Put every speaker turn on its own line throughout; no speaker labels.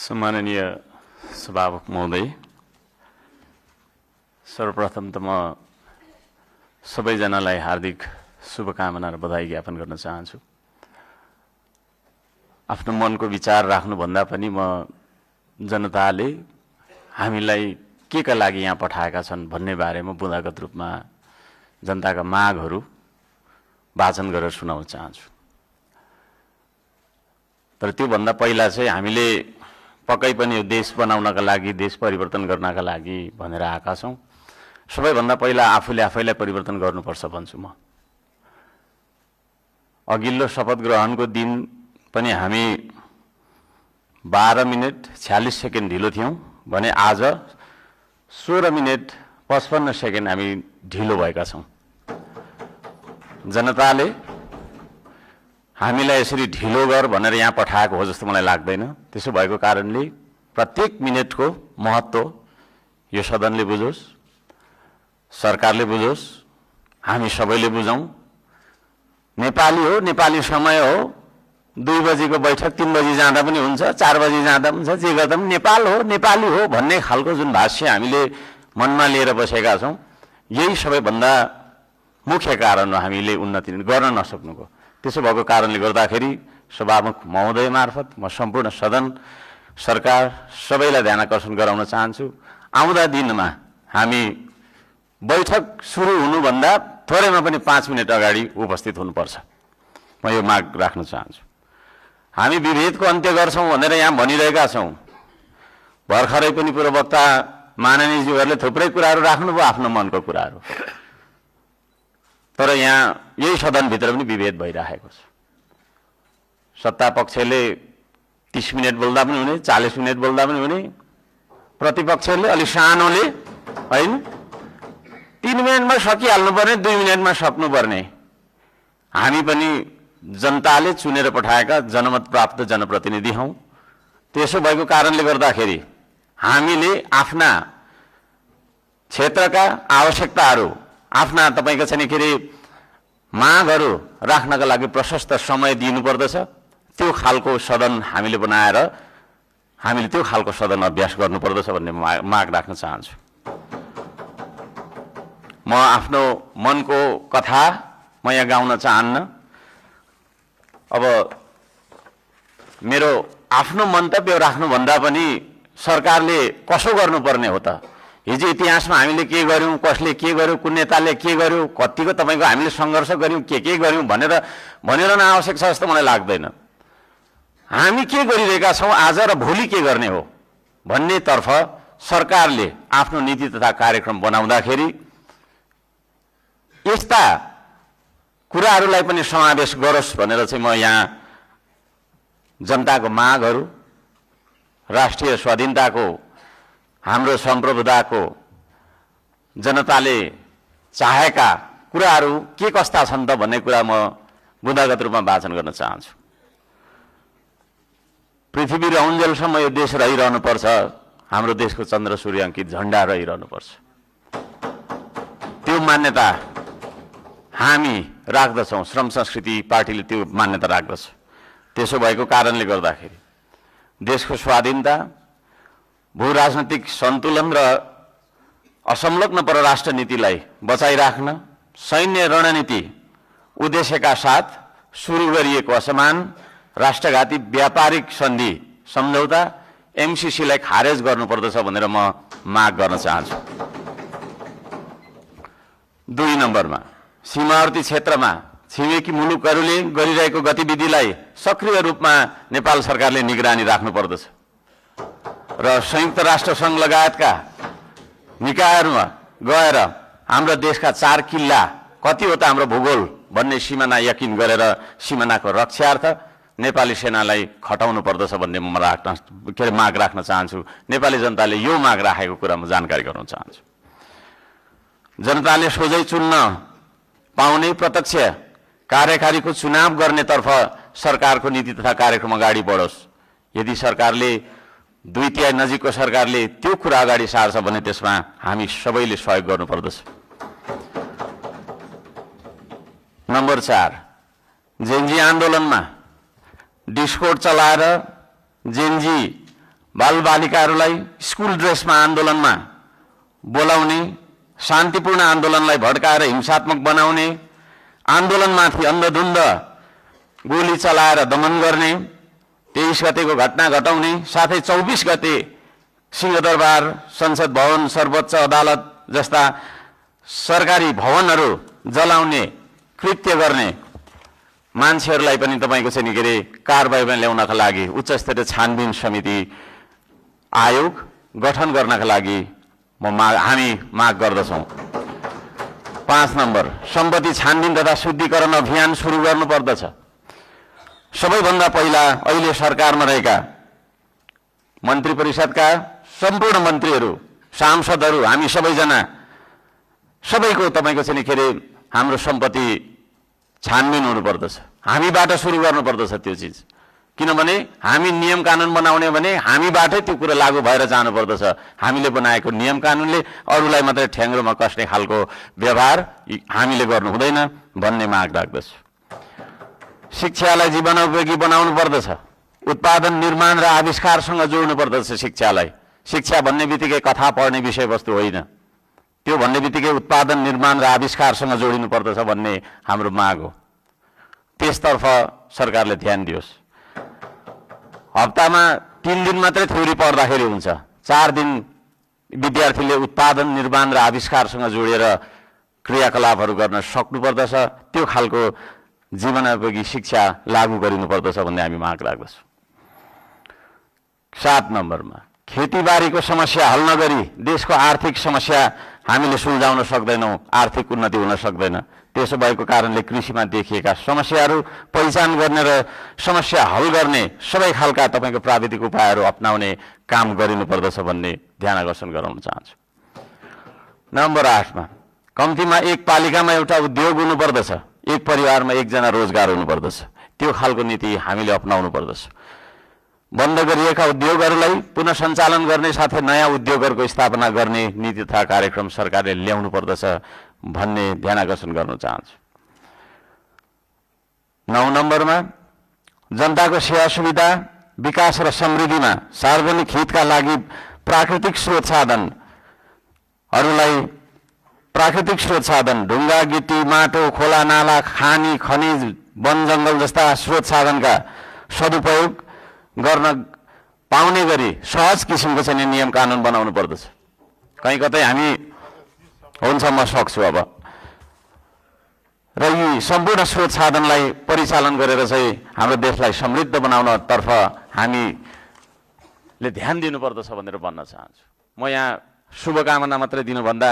सम्माननीय सभामुख महोदय, सर्वप्रथम त म सबैजनालाई हार्दिक शुभकामना र बधाई ज्ञापन गर्न चाहन्छु। आफ्नो मनको विचार राख्नुभन्दा पनि म जनताले हामीलाई के का लागि यहाँ पठाएका छन् भन्ने बारेमा बुँदागत रूपमा जनताका मागहरू वाचन गरेर सुनाउन चाहन्छु। तर त्योभन्दा पहिला चाहिँ हामीले पक्कै पनि यो देश बनाउनका लागि, देश परिवर्तन गर्नका लागि भनेर आएका छौँ। सबैभन्दा पहिला आफूले आफैलाई परिवर्तन गर्नुपर्छ भन्छु म। अघिल्लो शपथ ग्रहणको दिन पनि हामी 12 मिनेट 46 सेकेन्ड ढिलो थियौँ भने आज 16 मिनेट 55 सेकेन्ड हामी ढिलो भएका छौँ। जनताले हामीलाई यसरी ढिलो गर भनेर यहाँ पठाएको हो जस्तो मलाई लाग्दैन। त्यसो भएको कारणले प्रत्येक मिनेटको महत्त्व यो सदनले बुझोस्, सरकारले बुझोस्, हामी सबैले बुझौँ। नेपाली हो, नेपाली समय हो। 2 बजीको बैठक 3 बजी जाँदा पनि हुन्छ, 4 बजी जाँदा पनि हुन्छ, जे गर्दा पनि नेपाल हो, नेपाली हो भन्ने खालको जुन भाष्य हामीले मनमा लिएर बसेका छौँ, यही सबैभन्दा मुख्य कारण हो हामीले उन्नति गर्न नसक्नुको। त्यसो भएको कारणले गर्दाखेरि सभामुख महोदय मार्फत म सम्पूर्ण सदन, सरकार सबैलाई ध्यान आकर्षण गराउन चाहन्छु। आउँदा दिनमा हामी बैठक सुरु हुनुभन्दा थोरैमा पनि 5 मिनट अगाडि उपस्थित हुनुपर्छ। म यो माग राख्न चाहन्छु। हामी विभेदको अन्त्य गर्छौँ भनेर यहाँ भनिरहेका छौँ। भर्खरै पनि पूर्ववक्ता माननीयज्यूहरूले थुप्रै कुराहरू राख्नुभयो, आफ्नो मनको कुराहरू। तर यहाँ यही सदनभित्र पनि विभेद भइरहेको छ। सत्ता पक्षले 30 मिनट बोल्दा पनि हुने, 40 मिनट बोल्दा पनि हुने, प्रतिपक्षले अलि सानोले होइन 3 मिनटमा सकिहाल्नुपर्ने, 2 मिनटमा सक्नुपर्ने। हामी पनि जनताले चुनेर पठाएका जनमत प्राप्त जनप्रतिनिधि हौँ। त्यसो भएको कारणले गर्दाखेरि हामीले आफ्ना क्षेत्रका आवश्यकताहरू, आफ्ना तपाईको चाहिँ के अरे मागहरू राख्नका लागि प्रशस्त समय दिनुपर्दछ। त्यो खालको सदन हामीले बनाएर हामीले त्यो खालको सदन अभ्यास गर्नुपर्दछ भन्ने माग राख्न चाहन्छु। म आफ्नो मनको कथा म यहाँ गाउन चाहन्न। अब मेरो आफ्नो मन्तव्य राख्नुभन्दा पनि सरकारले कसो गर्नुपर्ने हो त? हिजो इतिहासमा हामीले के गर्यौँ, कसले के गर्यो, कुन नेताले के गर्यो, कतिको तपाईँको हामीले सङ्घर्ष गर्यौँ, के गर्यौँ भनेर आवश्यक छ जस्तो मलाई लाग्दैन। हामी के गरिरहेका छौँ आज र भोलि के गर्ने हो भन्नेतर्फ सरकारले आफ्नो नीति तथा कार्यक्रम बनाउँदाखेरि यस्ता कुराहरूलाई पनि समावेश गरोस् भनेर चाहिँ म यहाँ जनताको मागहरू, राष्ट्रिय स्वाधीनताको, हाम्रो सम्प्रभुताको, जनताले चाहेका कुराहरू के कस्ता छन् त भन्ने कुरा म बुँदागत रूपमा वाचन गर्न चाहन्छु। पृथ्वी रहन्जेलसम्म यो देश रहिरहनुपर्छ, हाम्रो देशको चन्द्र सूर्य अङ्कित झण्डा रहिरहनुपर्छ। त्यो मान्यता हामी राख्दछौँ। श्रम संस्कृति पार्टीले त्यो मान्यता राख्दछ। त्यसो भएको कारणले गर्दाखेरि देशको स्वाधीनता, भू राजनैतिक सन्तुलन र असंलग्न परराष्ट्र नीतिलाई बचाइराख्न सैन्य रणनीति उद्देश्यका साथ सुरु गरिएको असमान राष्ट्रघाती व्यापारिक सन्धि सम्झौता एमसीसीलाई खारेज गर्नुपर्दछ भनेर म माग गर्न चाहन्छु। 2 नम्बरमा सीमावर्ती क्षेत्रमा छिमेकी मुलुकहरूले गरिरहेको गतिविधिलाई सक्रिय रूपमा नेपाल सरकारले निगरानी राख्नुपर्दछ र संयुक्त राष्ट्र सङ्घ लगायतका निकायहरूमा गएर हाम्रो देशका 4 किल्ला कति हो त हाम्रो भूगोल भन्ने सिमाना यकिन गरेर सिमानाको रक्षार्थ नेपाली सेनालाई खटाउनु पर्दछ भन्ने म माग राख्न चाहन्छु। नेपाली जनताले यो माग राखेको कुरा म जानकारी गराउन चाहन्छु। जनताले सोझै चुन्न पाउने प्रत्यक्ष कार्यकारीको चुनाव गर्नेतर्फ सरकारको नीति तथा कार्यक्रम अगाडि बढोस्। यदि सरकारले 2/3 नजिकको सरकारले त्यो कुरा अगाडि सार्छ भने त्यसमा हामी सबैले सहयोग गर्नुपर्दछ। नम्बर 4, जेनजी आन्दोलनमा डिस्कोड चलाएर जेनजी बालबालिकाहरूलाई स्कुल ड्रेसमा आन्दोलनमा बोलाउने, शान्तिपूर्ण आन्दोलनलाई भड्काएर हिंसात्मक बनाउने, आन्दोलनमाथि अन्धधुन्ध गोली चलाएर दमन गर्ने, 23 गतेको घटना घटाउने, साथै 24 गते सिंहदरबार, संसद भवन, सर्वोच्च अदालत जस्ता सरकारी भवनहरू जलाउने कृत्य गर्ने मान्छेहरूलाई पनि तपाईँको चाहिँ के अरे कारबाहीमा ल्याउनका लागि उच्च स्तरीय छानबिन समिति आयोग गठन गर्नका लागि हामी माग गर्दछौँ। 5 नम्बर, सम्पत्ति छानबिन तथा शुद्धिकरण अभियान सुरु गर्नुपर्दछ। सबैभन्दा पहिला अहिले सरकारमा रहेका मन्त्री परिषदका सम्पूर्ण मन्त्रीहरू, सांसदहरू, हामी सबैजना सबैको तपाईँको चाहिँ के अरे हाम्रो सम्पत्ति छानबिन हुनुपर्दछ। हामीबाट सुरु गर्नुपर्दछ त्यो चिज, किनभने हामी नियम कानुन बनाउने भने हामीबाटै त्यो कुरा लागू भएर जानुपर्दछ। हामीले बनाएको नियम कानुनले अरूलाई मात्रै ठ्याङ्ग्रोमा कस्ने खालको व्यवहार हामीले गर्नु हुँदैन भन्ने माग राख्दछु। शिक्षालाई जीवनोपयोगी बनाउनु पर्दछ। उत्पादन, निर्माण र आविष्कारसँग जोड्नु पर्दछ शिक्षालाई। शिक्षा भन्ने बित्तिकै कथा पढ्ने विषयवस्तु होइन, त्यो भन्ने बित्तिकै उत्पादन, निर्माण र आविष्कारसँग जोडिनु पर्दछ भन्ने हाम्रो माग हो। त्यसतर्फ सरकारले ध्यान दियोस्। हप्तामा 3 दिन मात्रै थ्योरी पढ्दाखेरि हुन्छ, 4 दिन विद्यार्थीले उत्पादन, निर्माण र आविष्कारसँग जोडेर क्रियाकलापहरू गर्न सक्नुपर्दछ। त्यो खालको जीवनोपयोगी शिक्षा लागू गरिनुपर्दछ भन्ने हामी माग राख्दछौँ। 7 नम्बरमा, खेतीबारीको समस्या हल नगरी देशको आर्थिक समस्या हामीले सुल्झाउन सक्दैनौँ, आर्थिक उन्नति हुन सक्दैन। त्यसो भएको कारणले कृषिमा देखिएका समस्याहरू पहिचान गर्ने र समस्या हल गर्ने सबै खालका तपाईँको प्राविधिक उपायहरू अपनाउने काम गरिनुपर्दछ भन्ने ध्यान आकर्षण गराउन चाहन्छु। नम्बर 8मा, कम्तीमा एक पालिकामा एउटा उद्योग हुनुपर्दछ, एक परिवारमा एकजना रोजगार हुनुपर्दछ। त्यो खालको नीति हामीले अपनाउनु पर्दछ। बन्द गरिएका उद्योगहरूलाई पुनः सञ्चालन गर्ने साथै नयाँ उद्योगहरूको स्थापना गर्ने नीति तथा कार्यक्रम सरकारले ल्याउनु पर्दछ भन्ने ध्यान आकर्षण गर्न चाहन्छु। 9 नम्बरमा, जनताको सेवा सुविधा, विकास र समृद्धिमा सार्वजनिक हितका लागि प्राकृतिक स्रोत साधन ढुङ्गा, गिटी, माटो, खोला, नाला, खानी, खनिज, वन जङ्गल जस्ता स्रोत साधनका सदुपयोग गर्न पाउने गरी सहज किसिमको चाहिँ नियम कानुन बनाउनु पर्दछ। कहीँ कतै हामी हुन्छ, म सक्छु अब, र यी सम्पूर्ण स्रोत साधनलाई परिचालन गरेर चाहिँ हाम्रो देशलाई समृद्ध बनाउनतर्फ हामीले ध्यान दिनुपर्दछ भनेर भन्न चाहन्छु। म यहाँ शुभकामना मात्रै दिनुभन्दा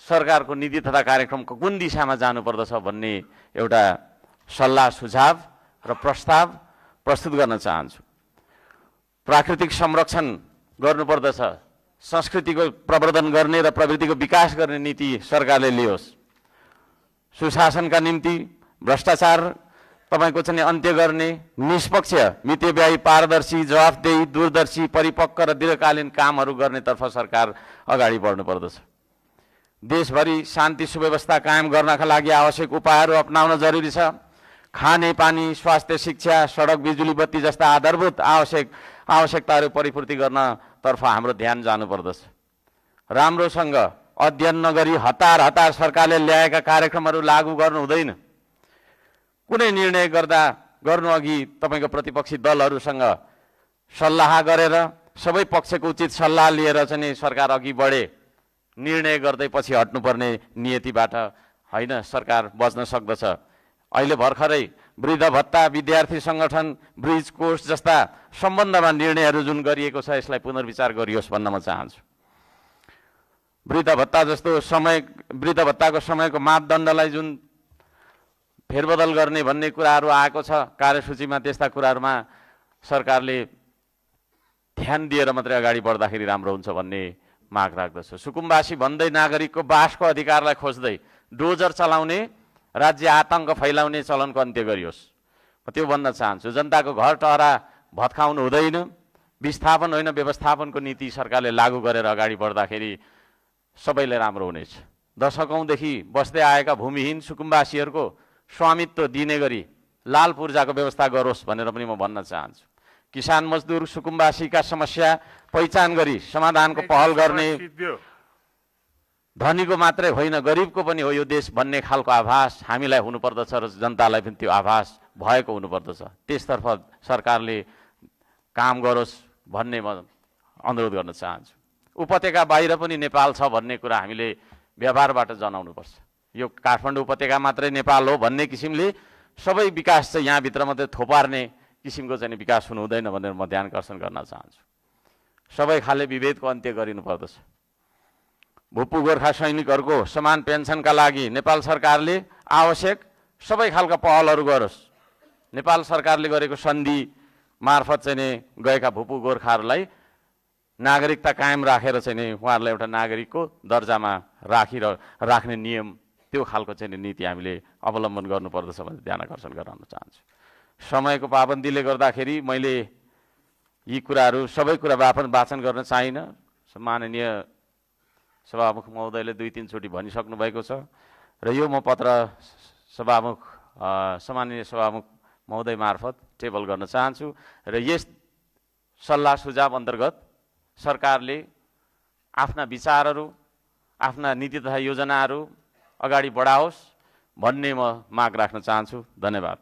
सरकारको नीति तथा कार्यक्रमको कुन दिशामा जानुपर्दछ भन्ने एउटा सल्लाह, सुझाव र प्रस्ताव प्रस्तुत गर्न चाहन्छु। प्राकृतिक संरक्षण गर्नुपर्दछ, संस्कृतिको प्रवर्धन गर्ने र प्रवृत्तिको विकास गर्ने नीति सरकारले लियोस्। सुशासनका निम्ति भ्रष्टाचार तपाईँको चाहिँ अन्त्य गर्ने, निष्पक्ष, मितव्ययी, पारदर्शी, जवाफदेही, दूरदर्शी, परिपक्व र दीर्घकालीन कामहरू गर्नेतर्फ सरकार अगाडि बढ्नुपर्दछ। देशभरि शान्ति सुव्यवस्था कायम गर्नका लागि आवश्यक उपायहरू अपनाउन जरुरी छ। खाने पानी, स्वास्थ्य, शिक्षा, सडक, बिजुली बत्ती जस्ता आधारभूत आवश्यकताहरू परिपूर्ति गर्नतर्फ हाम्रो ध्यान जानुपर्दछ। राम्रोसँग अध्ययन नगरी हतार सरकारले ल्याएका कार्यक्रमहरू लागू गर्नु हुँदैन। कुनै निर्णय गर्नु अघि तपाईँको प्रतिपक्षी दलहरूसँग सल्लाह गरेर सबै पक्षको उचित सल्लाह लिएर चाहिँ सरकार अघि बढे। निर्णय गर्दै पछि हट्नुपर्ने नियतिबाट होइन, सरकार बच्न सक्दछ। अहिले भर्खरै वृद्ध भत्ता, विद्यार्थी सङ्गठन, ब्रिज कोर्स जस्ता सम्बन्धमा निर्णयहरू जुन गरिएको छ यसलाई पुनर्विचार गरियोस् भन्न म चाहन्छु। वृद्ध भत्ताको समयको मापदण्डलाई जुन फेरबदल गर्ने भन्ने कुराहरू आएको छ कार्यसूचीमा, त्यस्ता कुराहरूमा सरकारले ध्यान दिएर मात्रै अगाडि बढ्दाखेरि राम्रो हुन्छ भन्ने माग राख्दछु। सुकुम्बासी भन्दै नागरिकको बासको अधिकारलाई खोज्दै डोजर चलाउने, राज्य आतङ्क फैलाउने चलनको अन्त्य गरियोस्, म त्यो भन्न चाहन्छु। जनताको घर टहरा भत्काउनु हुँदैन। विस्थापन होइन, व्यवस्थापनको नीति सरकारले लागू गरेर अगाडि बढ्दाखेरि सबैले राम्रो हुनेछ। दशकौँदेखि बस्दै आएका भूमिहीन सुकुम्बासीहरूको स्वामित्व दिने गरी लाल पूर्जाको व्यवस्था गरोस् भनेर पनि म भन्न चाहन्छु। किसान मजदुर सुकुम्बासीका समस्या पहिचान गरी समाधानको पहल गर्ने, धनीको मात्रै होइन गरिबको पनि हो यो देश भन्ने खालको आभास हामीलाई हुनुपर्दछ र जनतालाई पनि त्यो आभास भएको हुनुपर्दछ। त्यसतर्फ सरकारले काम गरोस् भन्ने म अनुरोध गर्न चाहन्छु। उपत्यका बाहिर पनि नेपाल छ भन्ने कुरा हामीले व्यवहारबाट जनाउनुपर्छ। यो काठमाडौँ उपत्यका मात्रै नेपाल हो भन्ने किसिमले सबै विकास चाहिँ यहाँभित्र मात्रै थोपार्ने किसिमको चाहिँ विकास हुनु हुँदैन भनेर म ध्यान आकर्षण गर्न चाहन्छु। सबै खाले विभेदको अन्त्य गरिनुपर्दछ। भूपू गोर्खा सैनिकहरूको समान पेन्सनका लागि नेपाल सरकारले आवश्यक सबै खालका पहलहरू गरोस्। नेपाल सरकारले गरेको सन्धि मार्फत चाहिँ नि गएका भूपू गोर्खाहरूलाई नागरिकता कायम राखेर चाहिँ नि उहाँहरूलाई एउटा नागरिकको दर्जामा राख्ने नियम त्यो खालको चाहिँ नीति हामीले अवलम्बन गर्नुपर्दछ भनेर ध्यान आकर्षण गराउन चाहन्छु। समयको पाबन्दीले गर्दाखेरि मैले यी कुराहरू सबै कुरा वाचन गर्न चाहिनँ। माननीय सभामुख महोदयले 2-3 चोटि भनिसक्नु भएको छ र यो म पत्र सम्माननीय सभामुख महोदय मार्फत टेबल गर्न चाहन्छु र यस सल्लाह सुझाव अन्तर्गत सरकारले आफ्ना विचारहरू, आफ्ना नीति तथा योजनाहरू अगाडि बढाओस् भन्ने म माग राख्न चाहन्छु। धन्यवाद।